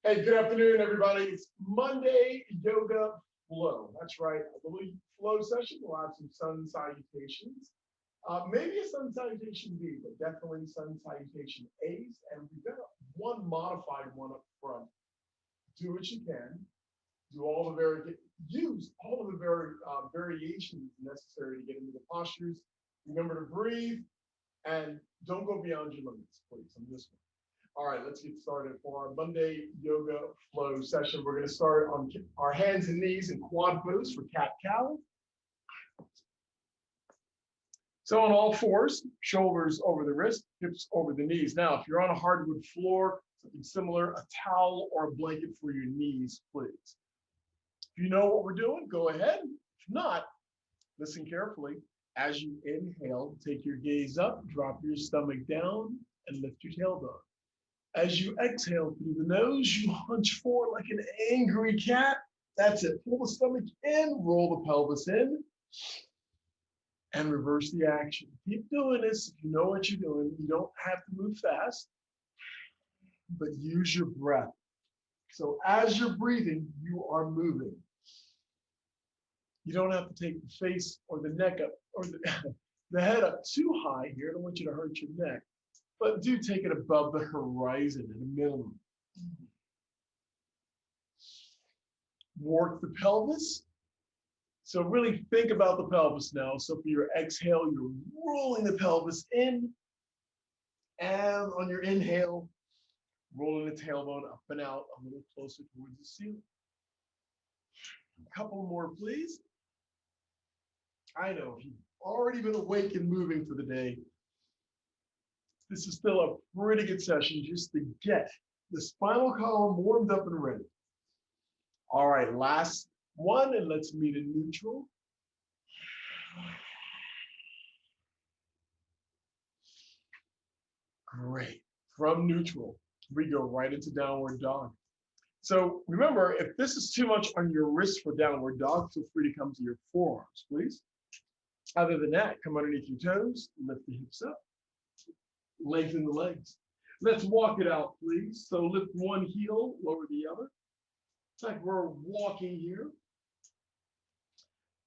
Hey, good afternoon, everybody. It's Monday Yoga Flow. That's right, a little flow session. We'll have some sun salutations. Maybe a sun salutation B, but definitely sun salutation A's. And we've got one modified one up front. Do what you can. Do all the use all of the variations necessary to get into the postures. Remember to breathe and don't go beyond your limits, please, on this one. All right, let's get started for our Monday yoga flow session. We're going to start on our hands and knees in quad pose for cat-cow. So on all fours, shoulders over the wrist, hips over the knees. Now, if you're on a hardwood floor, something similar, a towel or a blanket for your knees, please. If you know what we're doing, go ahead. If not, listen carefully. As you inhale, take your gaze up, drop your stomach down, and lift your tailbone. As you exhale through the nose, you hunch forward like an angry cat. That's it. Pull the stomach in, roll the pelvis in, and reverse the action. Keep doing this if you know what you're doing. You don't have to move fast, but use your breath. So as you're breathing, you are moving. You don't have to take the face or the neck up or the head up too high here. I don't want you to hurt your neck. But do take it above the horizon at a minimum. Work the pelvis. So really think about the pelvis now. So for your exhale, you're rolling the pelvis in. And on your inhale, rolling the tailbone up and out a little closer towards the ceiling. A couple more, please. I know if you've already been awake and moving for the day, this is still a pretty good session just to get the spinal column warmed up and ready. All right, last one, and let's meet in neutral. Great. From neutral, we go right into downward dog. So remember, if this is too much on your wrist for downward dog, feel free to come to your forearms, please. Other than that, come underneath your toes, lift the hips up. Lengthen the legs. Let's walk it out, please. So lift one heel, lower the other. It's like we're walking here.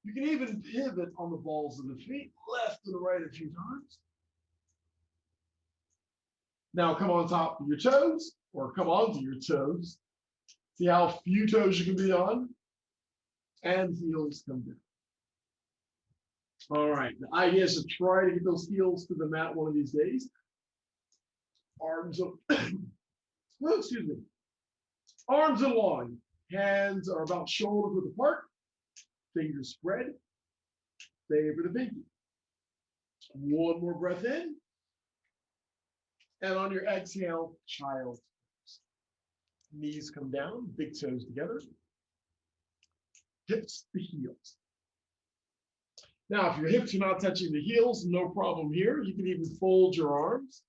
You can even pivot on the balls of the feet, left and right a few times. Now come on top of your toes, or come onto your toes. See how few toes you can be on? And heels come down. All right, the idea is to try to get those heels to the mat one of these days. Arms up, oh, excuse me. Arms and long. Hands are about shoulder width apart. Fingers spread. Favor the pinky. One more breath in. And on your exhale, child's pose. Knees come down, big toes together. Hips to heels. Now, if your hips are not touching the heels, no problem here. You can even fold your arms.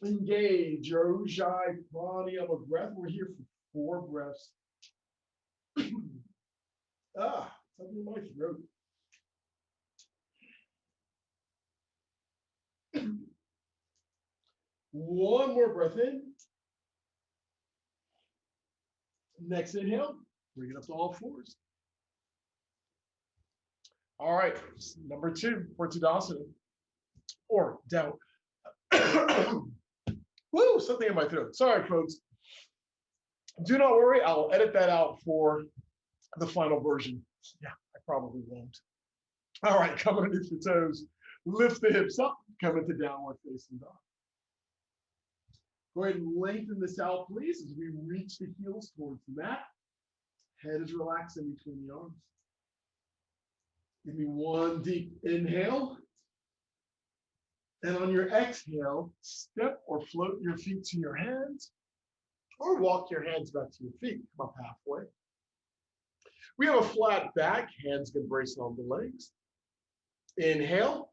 Engage your Ujjayi Pranayama breath. We're here for 4 breaths. Something in my throat. One more breath in. Next inhale, bring it up to all fours. All right, number 2 for Tadasana, or down. Woo, something in my throat. Sorry, folks. Do not worry, I'll edit that out for the final version. Yeah, I probably won't. All right, come underneath your toes. Lift the hips up, come into downward facing dog. Go ahead and lengthen this out, please, as we reach the heels towards the mat. Head is relaxed in between the arms. Give me one deep inhale. And on your exhale, step or float your feet to your hands, or walk your hands back to your feet. Come up halfway. We have a flat back, hands can brace on the legs. Inhale.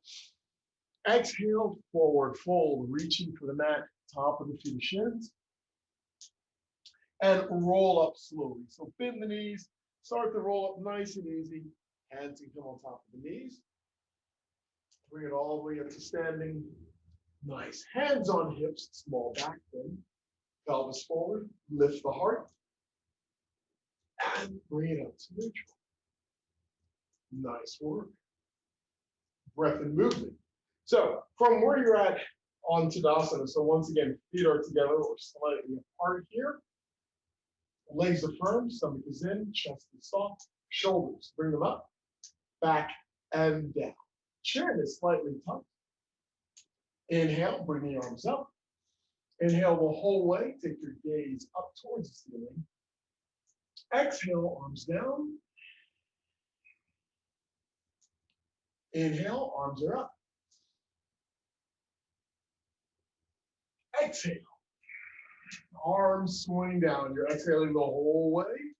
Exhale, forward fold, reaching for the mat, top of the feet, shins. And roll up slowly. So bend the knees, start to roll up nice and easy. Hands can come on top of the knees. Bring it all the way up to standing. Nice. Hands on hips, small back bend. Pelvis forward, lift the heart, and bring it up to neutral. Nice work. Breath and movement. So from where you're at on Tadasana, so once again, feet are together or slightly apart here. Legs are firm, stomach is in, chest is soft, shoulders, bring them up, back and down. Chin is slightly tucked. Inhale, bring the arms up. Inhale the whole way, take your gaze up towards the ceiling. Exhale, arms down. Inhale, arms are up. Exhale, arms swing down. You're exhaling the whole way.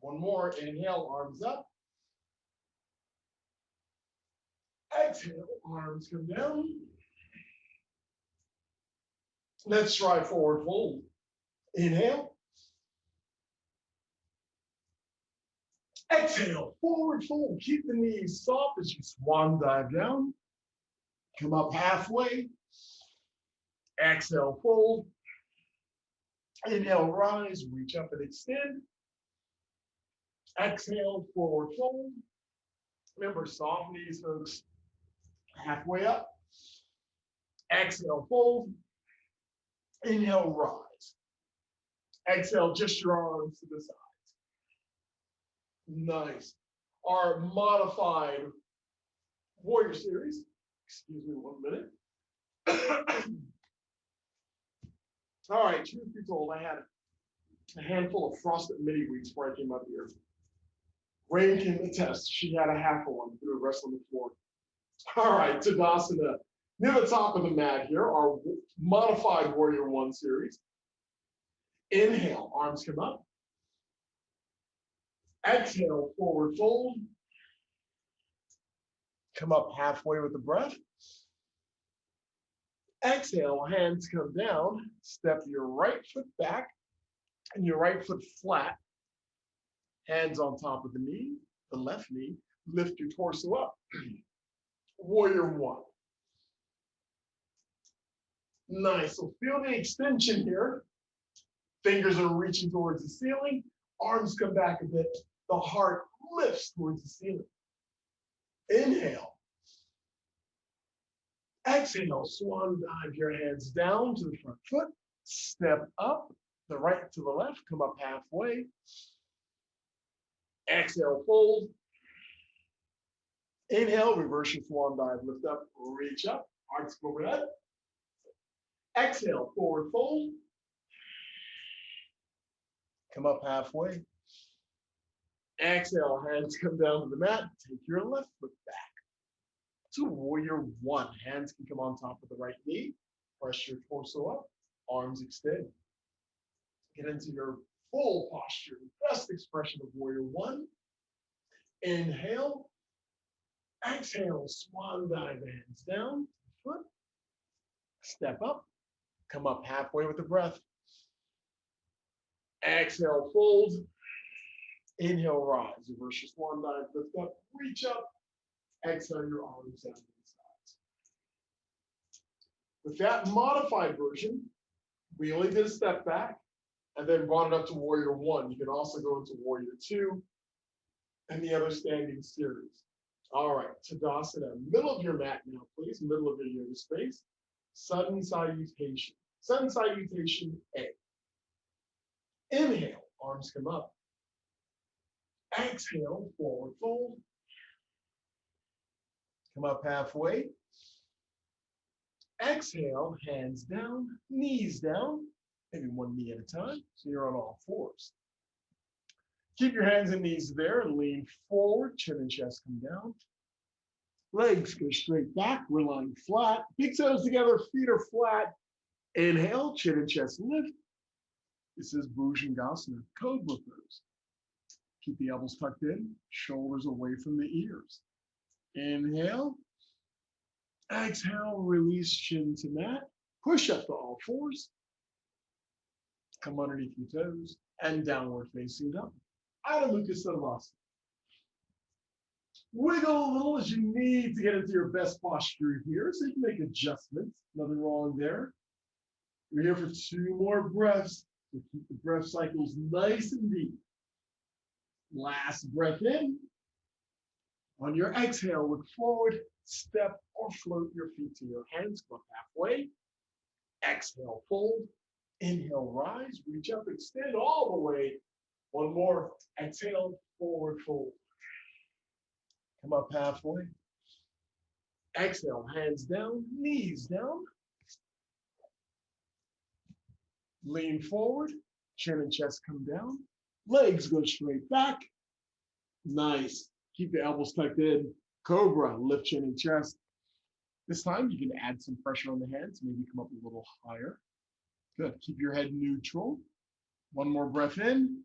One more, inhale, arms up. Exhale, arms come down. Let's try forward fold. Inhale. Exhale, forward fold. Keep the knees soft as you swan dive down. Come up halfway. Exhale, fold. Inhale, rise, reach up and extend. Exhale, forward fold. Remember, soft knees, folks. Halfway up. Exhale, fold. Inhale, rise. Exhale, just your arms to the sides. Nice. Our modified warrior series. Excuse me 1 minute. All right, truth be told, I had a handful of frosted mini wheats before I came up here. Rain can attest. She had a half of one through the rest on the floor. All right, Tadasana. Near the top of the mat here, our modified Warrior One series. Inhale, arms come up. Exhale, forward fold. Come up halfway with the breath. Exhale, hands come down. Step your right foot back and your right foot flat. Hands on top of the knee, the left knee. Lift your torso up. Warrior One. Nice. So feel the extension here. Fingers are reaching towards the ceiling. Arms come back a bit. The heart lifts towards the ceiling. Inhale. Exhale, swan dive your hands down to the front foot. Step up, the right to the left, come up halfway. Exhale, fold. Inhale, reverse your swan dive, lift up, reach up, arms go overhead. Exhale, forward fold. Come up halfway. Exhale, hands come down to the mat. Take your left foot back. To Warrior One. Hands can come on top of the right knee. Press your torso up. Arms extend. Get into your full posture. Best expression of Warrior One. Inhale. Exhale. Swan dive, hands down. Foot. Step up. Come up halfway with the breath. Exhale, fold. Inhale, rise. Reverse your swan dive, lift up, reach up. Exhale your arms down to the sides. With that modified version, we only did a step back and then brought it up to Warrior One. You can also go into Warrior Two and the other standing series. All right, Tadasana, middle of your mat now, please, middle of your yoga space. Sudden salutation. Sudden salutation A. Inhale, arms come up. Exhale, forward fold. Come up halfway. Exhale, hands down, knees down, maybe one knee at a time, so you're on all fours. Keep your hands and knees there, lean forward, chin and chest come down. Legs go straight back, we're lying flat. Big toes together, feet are flat. Inhale, chin and chest lift. This is Bhujangasana, Cobra pose. Keep the elbows tucked in, shoulders away from the ears. Inhale. Exhale, release chin to mat. Push up to all fours. Come underneath your toes and downward facing dog. Adho Mukha Svanasana. Wiggle a little as you need to get into your best posture here, so you can make adjustments. Nothing wrong there. We're here for 2 more breaths. So keep the breath cycles nice and deep. Last breath in. On your exhale, look forward, step or float your feet to your hands, go halfway. Exhale, fold. Inhale, rise, reach up, extend all the way. One more. Exhale, forward fold. Come up halfway. Exhale, hands down, knees down. Lean forward, chin and chest come down. Legs go straight back. Nice. Keep the elbows tucked in. Cobra, lift chin and chest. This time you can add some pressure on the hands, maybe come up a little higher. Good. Keep your head neutral. One more breath in.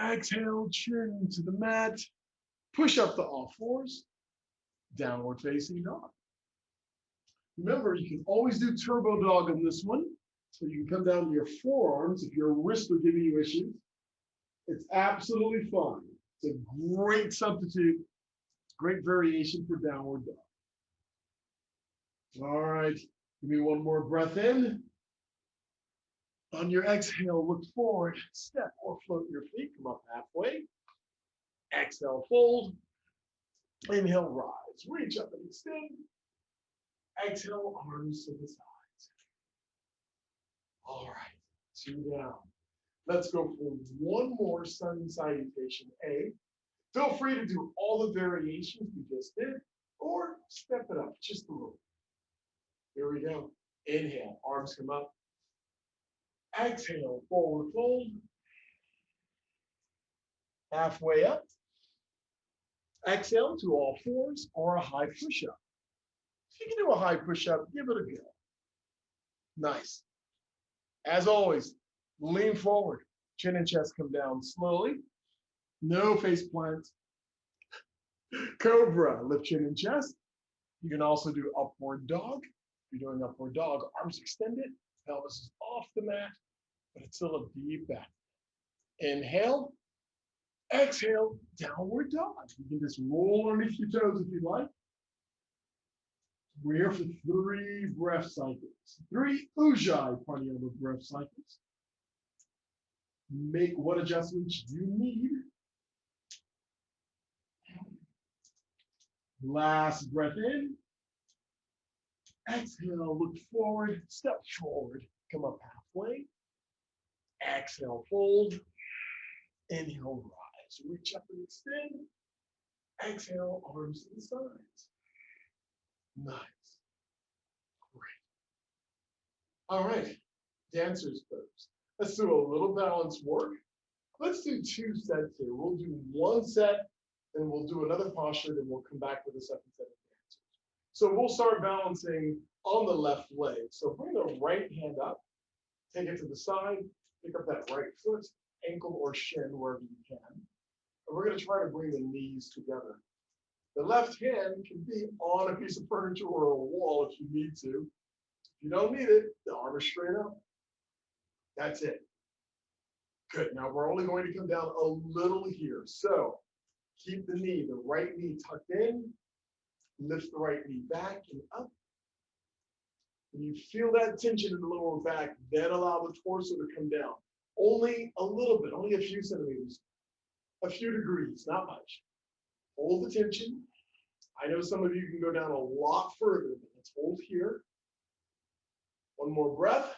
Exhale, chin to the mat. Push up to all fours. Downward facing dog. Remember, you can always do turbo dog on this one. So you can come down to your forearms if your wrists are giving you issues. It's absolutely fine. It's a great substitute, great variation for downward dog. All right, give me one more breath in. On your exhale, look forward, step or float your feet, come up halfway. Exhale, fold. Inhale, rise, reach up and extend. Exhale, arms to the sides. All right, 2 down. Let's go for one more sun salutation A. Feel free to do all the variations we just did, or step it up just a little. Here we go. Inhale, arms come up. Exhale, forward fold. Halfway up. Exhale to all fours or a high push-up. If you can do a high push-up, give it a go. Nice. As always, lean forward. Chin and chest come down slowly. No face plant. Cobra, lift chin and chest. You can also do upward dog. If you're doing upward dog, arms extended, pelvis is off the mat, but it's still a deep breath. Inhale, exhale, downward dog. You can just roll underneath your toes if you like. We're here for 3 breath cycles. 3 Ujjayi pranayama breath cycles. Make what adjustments you need. Last breath in. Exhale, look forward, step forward, come up halfway. Exhale, fold. Inhale, rise, reach up and extend. Exhale, arms to the sides. Nice. Great. All right, dancers pose. Let's do a little balance work. Let's do 2 sets here. We'll do 1 set, then we'll do another posture, then we'll come back with a second set of dancers. So we'll start balancing on the left leg. So bring the right hand up, take it to the side, pick up that right foot, ankle or shin, wherever you can. And we're going to try to bring the knees together. The left hand can be on a piece of furniture or a wall if you need to. If you don't need it, the arm is straight up. That's it. Good. Now we're only going to come down a little here. So keep the knee, the right knee tucked in. Lift the right knee back and up. When you feel that tension in the lower back, then allow the torso to come down. Only a little bit, only a few centimeters, a few degrees, not much. Hold the tension. I know some of you can go down a lot further, but let's hold here. One more breath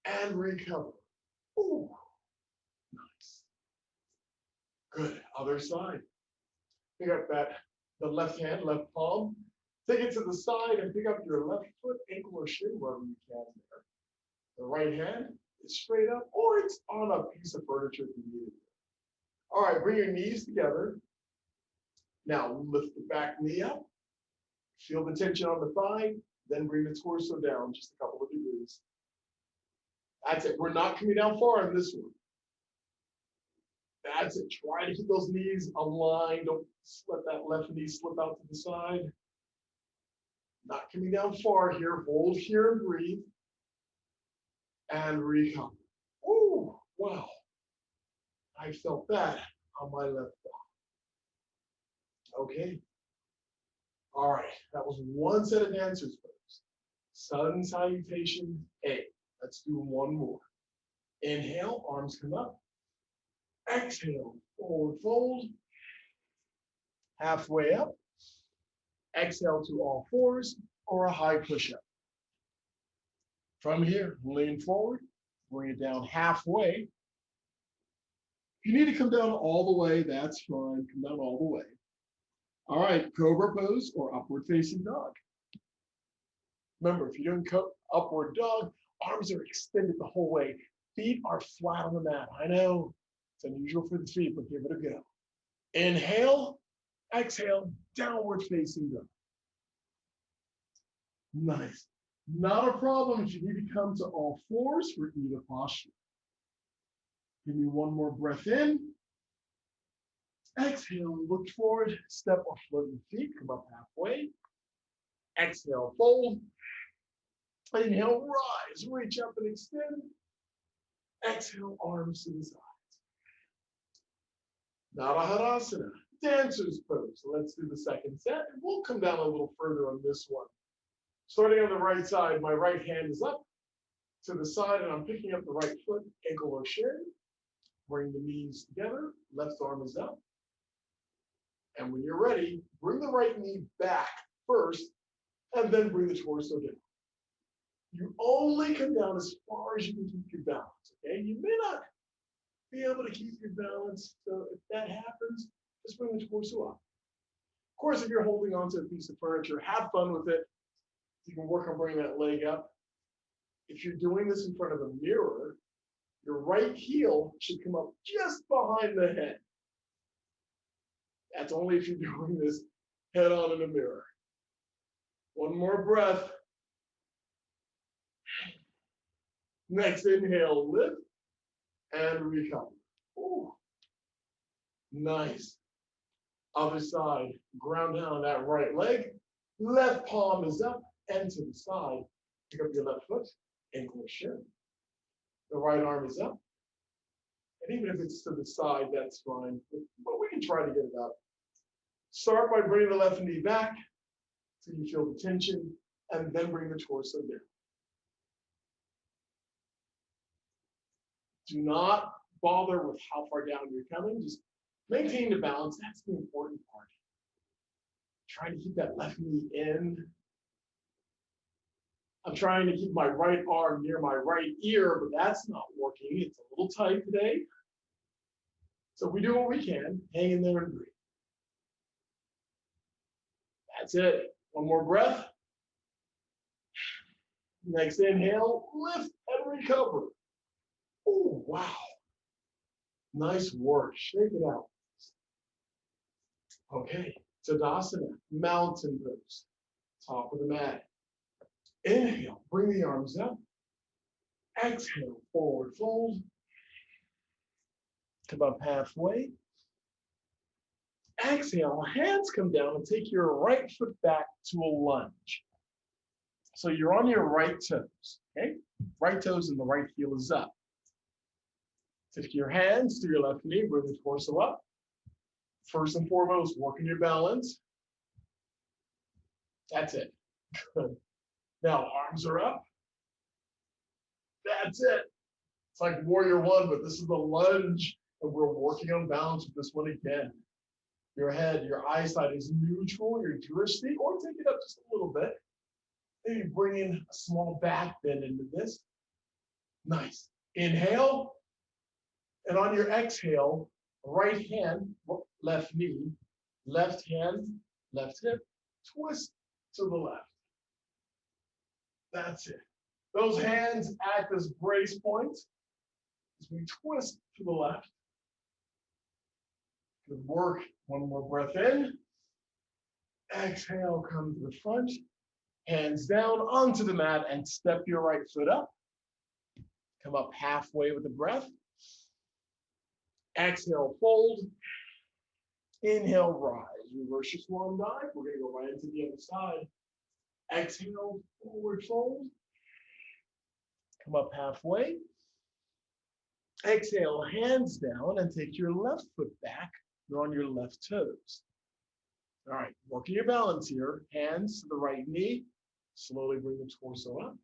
and recover. Ooh, nice. Good. Other side. Pick up the left hand, left palm. Take it to the side and pick up your left foot, ankle, or shin, wherever you can there. The right hand is straight up, or it's on a piece of furniture if you need it. All right, bring your knees together. Now lift the back knee up. Feel the tension on the thigh, then bring the torso down just a couple of degrees. That's it. We're not coming down far in this one. That's it. Try to keep those knees aligned. Don't let that left knee slip out to the side. Not coming down far here. Hold here and breathe. And recover. Oh, wow. I felt that on my left thigh. Okay. All right. That was 1 set of dancers first. Sun salutation A. Let's do one more. Inhale, arms come up. Exhale, forward fold. Halfway up. Exhale to all fours or a high push-up. From here, lean forward, bring it down halfway. If you need to come down all the way, that's fine. Come down all the way. All right, cobra pose or upward facing dog. Remember, if you're doing upward dog, arms are extended the whole way. Feet are flat on the mat. I know it's unusual for the feet, but give it a go. Inhale, exhale, downward facing dog. Nice. Not a problem if you need to come to all fours for either posture. Give me one more breath in. Exhale, look forward, step or float your feet, come up halfway. Exhale, fold. Inhale, rise, reach up and extend. Exhale, arms to the sides. Narahadasana, dancer's pose. So let's do the second set, and we'll come down a little further on this one. Starting on the right side, my right hand is up to the side, and I'm picking up the right foot, ankle or shin. Bring the knees together, left arm is up. And when you're ready, bring the right knee back first, and then bring the torso down. You only come down as far as you can keep your balance, okay? You may not be able to keep your balance, so if that happens, just bring the torso up. Of course, if you're holding onto a piece of furniture, have fun with it. You can work on bringing that leg up. If you're doing this in front of a mirror, your right heel should come up just behind the head. That's only if you're doing this head on in a mirror. One more breath. Next inhale, lift and recover. Ooh. Nice. Other side, ground down on that right leg. Left palm is up and to the side. Pick up your left foot, ankle or shin. The right arm is up. And even if it's to the side, that's fine. But we can try to get it up. Start by bringing the left knee back so you feel the tension, and then bring the torso down. Do not bother with how far down you're coming. Just maintain the balance. That's the important part. Trying to keep that left knee in. I'm trying to keep my right arm near my right ear, but that's not working. It's a little tight today. So we do what we can. Hang in there and breathe. That's it. One more breath. Next inhale, lift and recover. Oh, wow. Nice work. Shake it out. Okay, Tadasana, mountain pose. Top of the mat. Inhale, bring the arms up. Exhale, forward fold. Come up halfway. Exhale, hands come down and take your right foot back to a lunge. So you're on your right toes, okay? Right toes and the right heel is up. Take your hands to your left knee, bring the torso up. First and foremost, working your balance. That's it. Good. Now, arms are up. That's it. It's like Warrior One, but this is the lunge, and we're working on balance with this one again. Your head, your eyesight is neutral, your drishti, or take it up just a little bit. Maybe bring in a small back bend into this. Nice. Inhale, and on your exhale, right hand, left knee, left hand, left hip, twist to the left. That's it. Those hands act as brace points as we twist to the left. Good work. One more breath in. Exhale, come to the front. Hands down onto the mat and step your right foot up. Come up halfway with the breath. Exhale, fold. Inhale, rise. Reverse your swan dive. We're going to go right into the other side. Exhale, forward fold. Come up halfway. Exhale, hands down and take your left foot back. You're on your left toes. All right, working your balance here. Hands to the right knee, Slowly bring the torso up.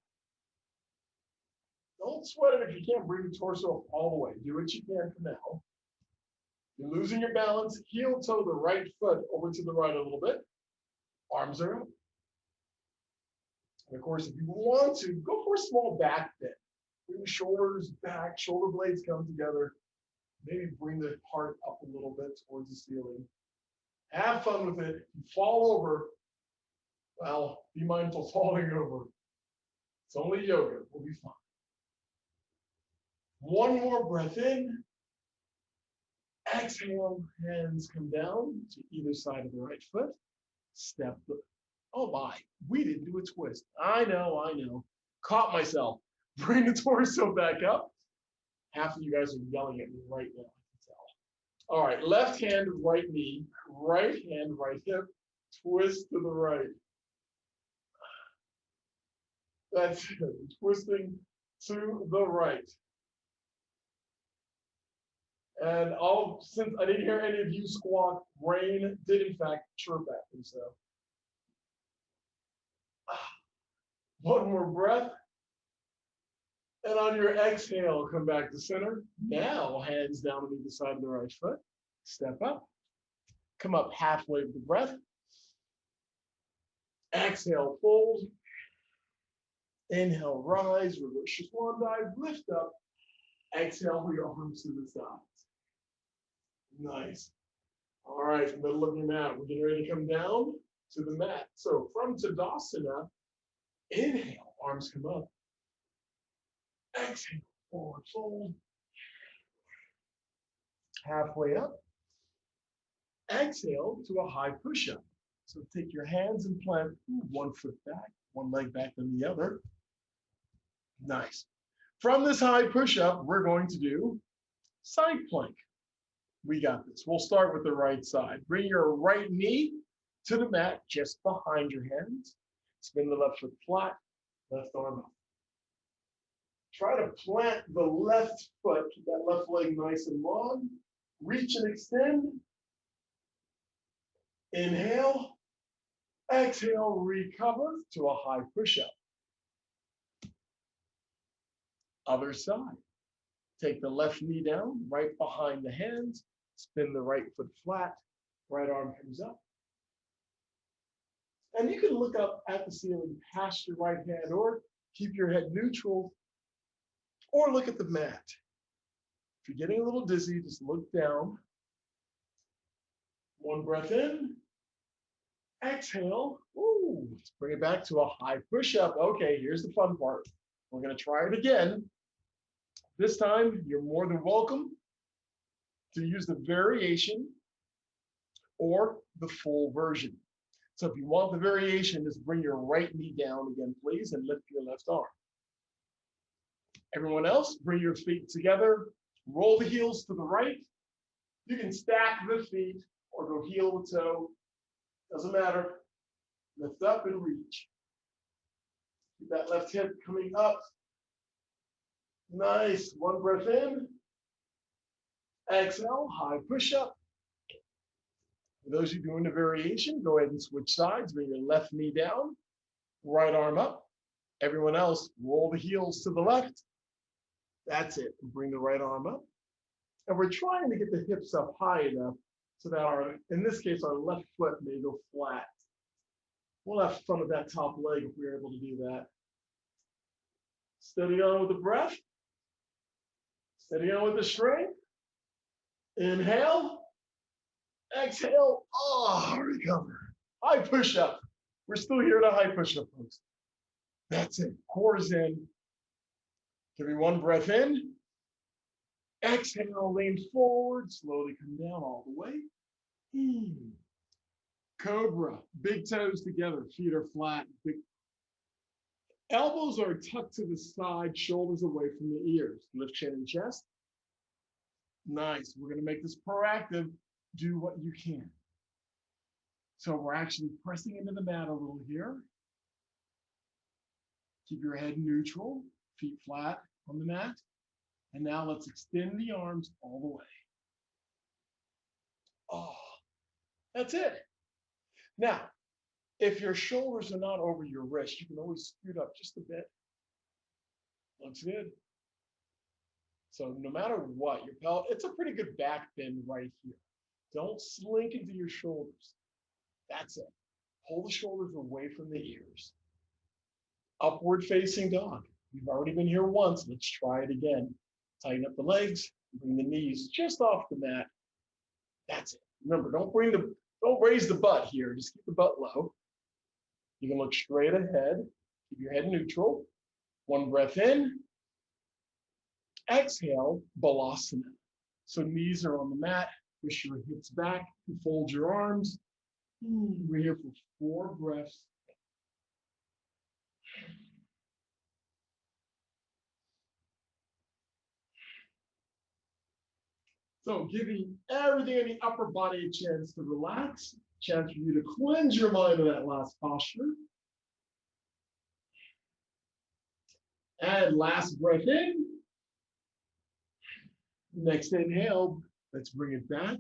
Don't sweat it if you can't bring the torso up all the way. Do what you can for now. You're losing your balance. Heel toe the right foot over to the right a little bit. Arms are up. And of course, if you want to, go for a small back bend. Bring the shoulders back, shoulder blades come together. Maybe bring the heart up a little bit towards the ceiling. Have fun with it. If you fall over, well, be mindful of falling over. It's only yoga. We'll be fine. One more breath in. Exhale, hands come down to either side of the right foot. Step. Oh my, we didn't do a twist. I know. Caught myself. Bring the torso back up. Half of you guys are yelling at me right now, I can tell. All right, left hand, right knee, right hand, right hip, twist to the right. That's it, twisting to the right. And since I didn't hear any of you squawk, Rain did in fact chirp at me, so. One more breath. And on your exhale, come back to center. Now, hands down on either side of the right foot. Step up. Come up halfway with the breath. Exhale, fold. Inhale, rise, reverse your swan dive, lift up. Exhale, bring your arms to the sides. Nice. All right, middle of your mat. We're getting ready to come down to the mat. So from Tadasana, inhale, arms come up. Exhale, forward fold. Halfway up. Exhale to a high push-up. So take your hands and plant one foot back, one leg back than the other. Nice. From this high push-up, we're going to do side plank. We got this. We'll start with the right side. Bring your right knee to the mat just behind your hands. Spin the left foot flat, left arm up. Try to plant the left foot, keep that left leg nice and long. Reach and extend. Inhale. Exhale, recover to a high push-up. Other side. Take the left knee down, right behind the hands. Spin the right foot flat. Right arm comes up. And you can look up at the ceiling past your right hand or keep your head neutral or look at the mat. If you're getting a little dizzy, just look down. One breath in. Exhale. Ooh, let's bring it back to a high push-up. Okay, here's the fun part. We're going to try it again. This time, you're more than welcome to use the variation or the full version. So if you want the variation, just bring your right knee down again, please, and lift your left arm. Everyone else, bring your feet together, roll the heels to the right. You can stack the feet or go heel to toe. Doesn't matter. Lift up and reach. Keep that left hip coming up. Nice. One breath in. Exhale, high push-up. For those of you doing the variation, go ahead and switch sides. Bring your left knee down, right arm up. Everyone else, roll the heels to the left. That's it. Bring the right arm up. And we're trying to get the hips up high enough so that in this case, our left foot may go flat. We'll have fun with that top leg if we're able to do that. Steady on with the breath. Steady on with the strength. Inhale. Exhale. Oh, recover. High push-up. We're still here at a high push-up, folks. That's it. Core's in. Give me one breath in. Exhale, lean forward. Slowly come down all the way. Cobra. Big toes together. Feet are flat. Big. Elbows are tucked to the side. Shoulders away from the ears. Lift chin and chest. Nice. We're going to make this proactive. Do what you can. So we're actually pressing into the mat a little here. Keep your head neutral, feet flat on the mat. And now let's extend the arms all the way. Oh, that's it. Now, If your shoulders are not over your wrist, you can always scoot up just a bit. Looks good. So no matter what, your pelvis, it's a pretty good back bend right here. Don't slink into your shoulders. That's it. Pull the shoulders away from the ears. Upward facing dog. We've already been here once. Let's try it again. Tighten up the legs, bring the knees just off the mat. That's it. Remember, don't raise the butt here. Just keep the butt low. You can look straight ahead. Keep your head neutral. One breath in. Exhale, balasana. So knees are on the mat. Push your hips back. Fold your arms. We're here for 4 breaths. So giving everything in the upper body a chance to relax, chance for you to cleanse your mind of that last posture. And last breath in. Next inhale, let's bring it back.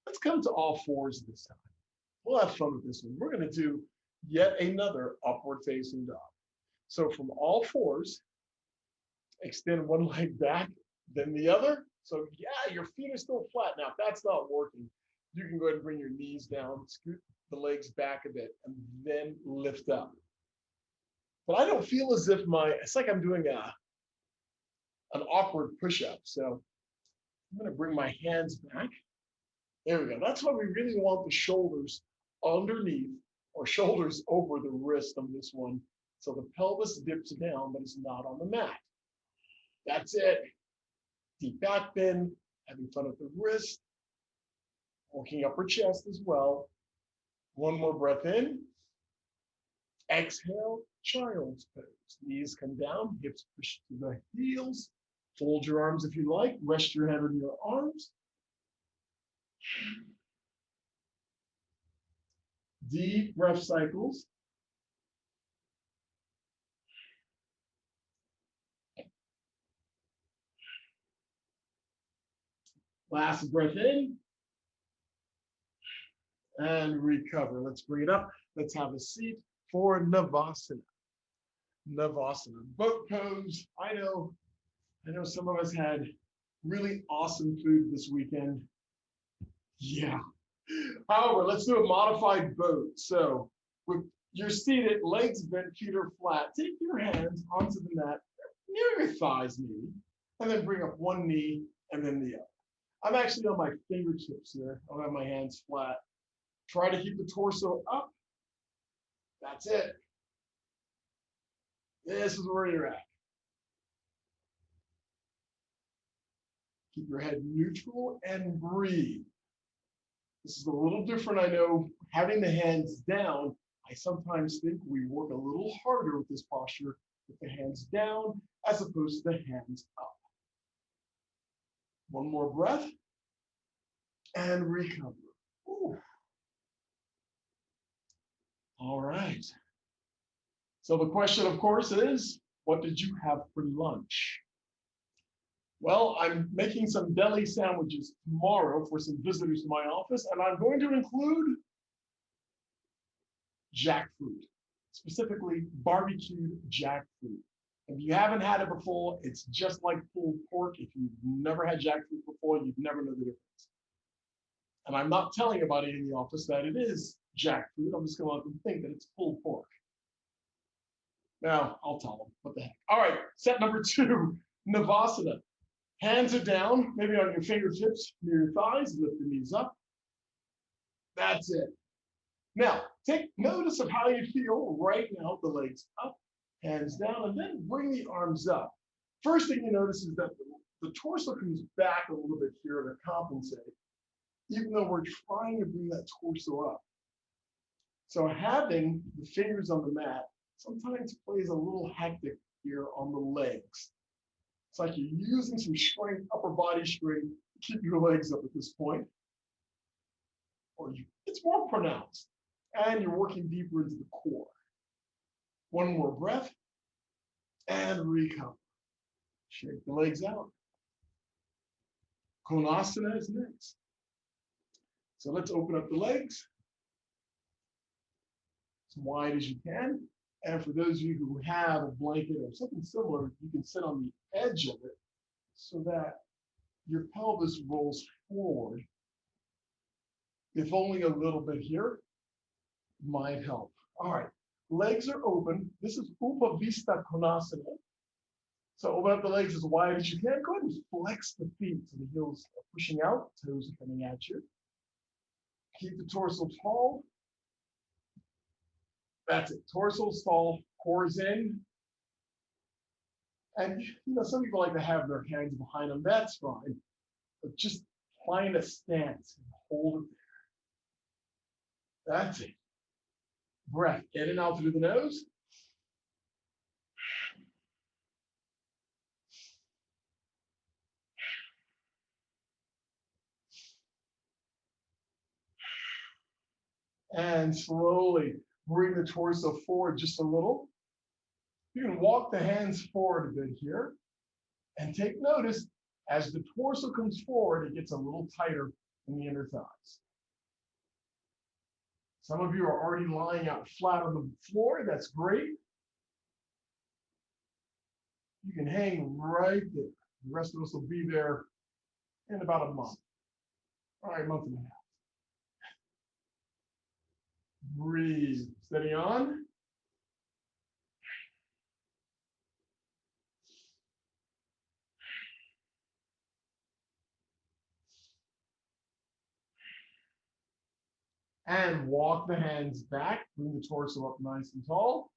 Let's come to all fours this time. We'll have fun with this one. We're going to do yet another upward facing dog. So from all fours, extend one leg back, then the other. So yeah, your feet are still flat. Now, if that's not working, you can go ahead and bring your knees down, scoot the legs back a bit, and then lift up. But I don't feel as if it's like I'm doing an awkward push-up. So I'm going to bring my hands back. There we go. That's why we really want the shoulders underneath or shoulders over the wrist on this one. So the pelvis dips down, but it's not on the mat. That's it. Deep back bend, having fun at the wrist, working upper chest as well. One more breath in. Exhale, child's pose. Knees come down, hips push to the heels. Fold your arms if you like. Rest your head on your arms. Deep breath cycles. Last breath in. And recover. Let's bring it up. Let's have a seat for Navasana. Navasana. Boat pose. I know some of us had really awesome food this weekend. Yeah. However, let's do a modified boat. So with you're seated, legs bent, feet are flat. Take your hands onto the mat near your thighs, maybe, and then bring up one knee and then the other. I'm actually on my fingertips here. I'll have my hands flat. Try to keep the torso up. That's it. This is where you're at. Keep your head neutral and breathe. This is a little different, I know. Having the hands down, I sometimes think we work a little harder with this posture with the hands down as opposed to the hands up. One more breath and recover. Ooh. All right. So the question, of course, is, what did you have for lunch? Well, I'm making some deli sandwiches tomorrow for some visitors to my office, and I'm going to include jackfruit, specifically barbecued jackfruit. If you haven't had it before, it's just like pulled pork. If you've never had jackfruit before, you'd never know the difference. And I'm not telling anybody in the office that it is jackfruit. I'm just going to let them think that it's pulled pork. Now, I'll tell them. What the heck? All right, set number 2, Navasana. Hands are down, maybe on your fingertips, near your thighs. Lift the knees up. That's it. Now, take notice of how you feel right now. The legs up, hands down, and then bring the arms up. First thing you notice is that the torso comes back a little bit here to compensate, even though we're trying to bring that torso up. So having the fingers on the mat sometimes plays a little hectic here on the legs. It's like you're using some strength, upper body strength, to keep your legs up at this point. It's more pronounced. And you're working deeper into the core. One more breath. And recover. Shake the legs out. Konasana is next. So let's open up the legs. as wide as you can. And for those of you who have a blanket or something similar, you can sit on the edge of it so that your pelvis rolls forward. If only a little bit here might help. All right, legs are open. This is Upavista Konasana. So open up the legs as wide as you can. Go ahead and flex the feet so the heels are pushing out, toes are coming at you. Keep the torso tall. That's it. Torso tall, core's in. And some people like to have their hands behind them. That's fine. But just find a stance and hold it there. That's it. Breath in and out through the nose. And slowly bring the torso forward just a little. You can walk the hands forward a bit here. And take notice, as the torso comes forward, it gets a little tighter in the inner thighs. Some of you are already lying out flat on the floor. That's great. You can hang right there. The rest of us will be there in about a month. All right, month and a half. Breathe. Steady on. And walk the hands back. Bring the torso up nice and tall.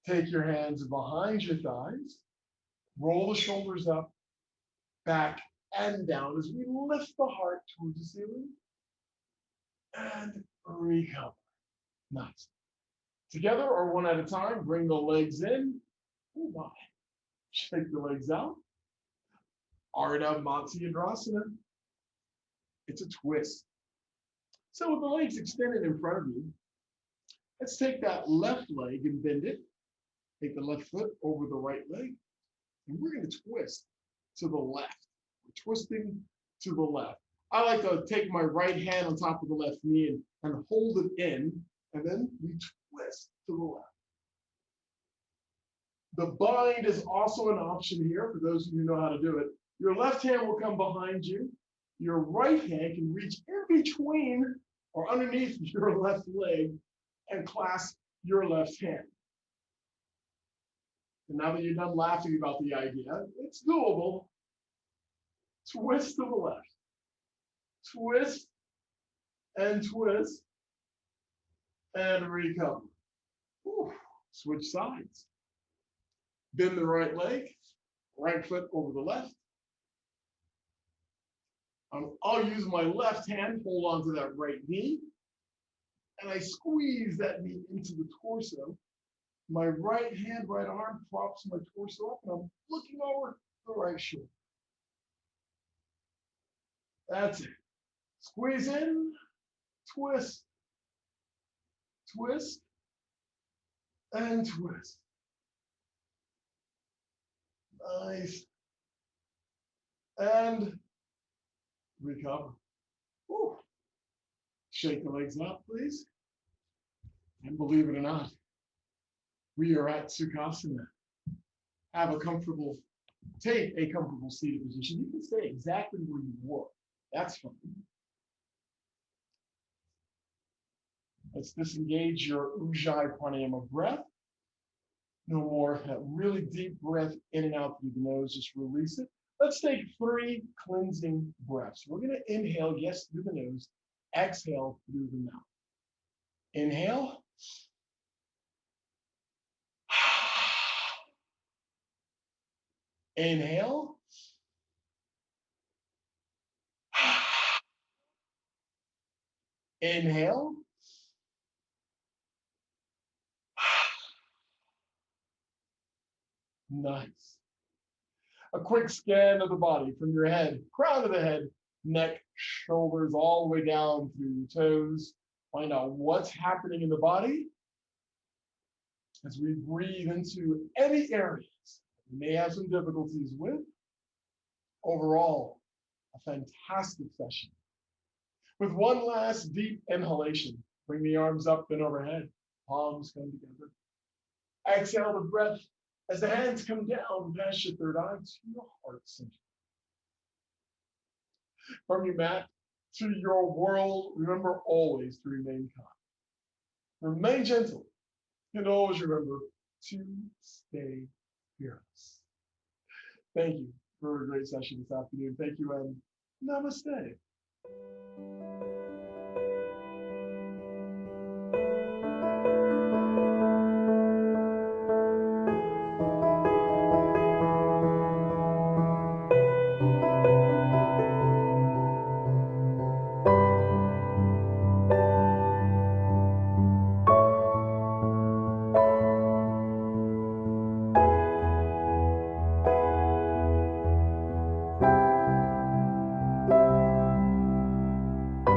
Take your hands behind your thighs. Roll the shoulders up, back, and down as we lift the heart towards the ceiling. And recover. Nice. Together or one at a time, bring the legs in. Oh my. Shake the legs out. Ardha Matsyendrasana. It's a twist. So with the legs extended in front of you, let's take that left leg and bend it. Take the left foot over the right leg. And we're going to twist to the left. We're twisting to the left. I like to take my right hand on top of the left knee and hold it in, and then we twist to the left. The bind is also an option here for those of you who know how to do it. Your left hand will come behind you. Your right hand can reach in between or underneath your left leg and clasp your left hand. And now that you're done laughing about the idea, it's doable. Twist to the left. Twist and twist and recover. Whew. Switch sides. Bend the right leg, right foot over the left. I'll use my left hand, hold on to that right knee, and I squeeze that knee into the torso. My right hand, right arm props my torso up, and I'm looking over the right shoulder. That's it. Squeeze in, twist, twist, and twist. Nice. And recover. Whew. Shake the legs out, please. And believe it or not, we are at Sukhasana. Take a comfortable seated position. You can stay exactly where you were. That's fine. Let's disengage your Ujjayi Pranayama breath. No more really deep breath in and out through the nose. Just release it. Let's take 3 cleansing breaths. We're going to inhale, yes, through the nose. Exhale through the mouth. Inhale. Inhale. Inhale. Nice. A quick scan of the body from your head, crown of the head, neck, shoulders, all the way down through your toes. Find out what's happening in the body as we breathe into any areas we may have some difficulties with. Overall, a fantastic session. With one last deep inhalation, Bring the arms up and overhead. Palms come together. Exhale the breath as the hands come down past your third eye to your heart center. From your mat to your world, remember always to remain kind. Remain gentle, and always remember to stay fearless. Thank you for a great session this afternoon. Thank you, and namaste.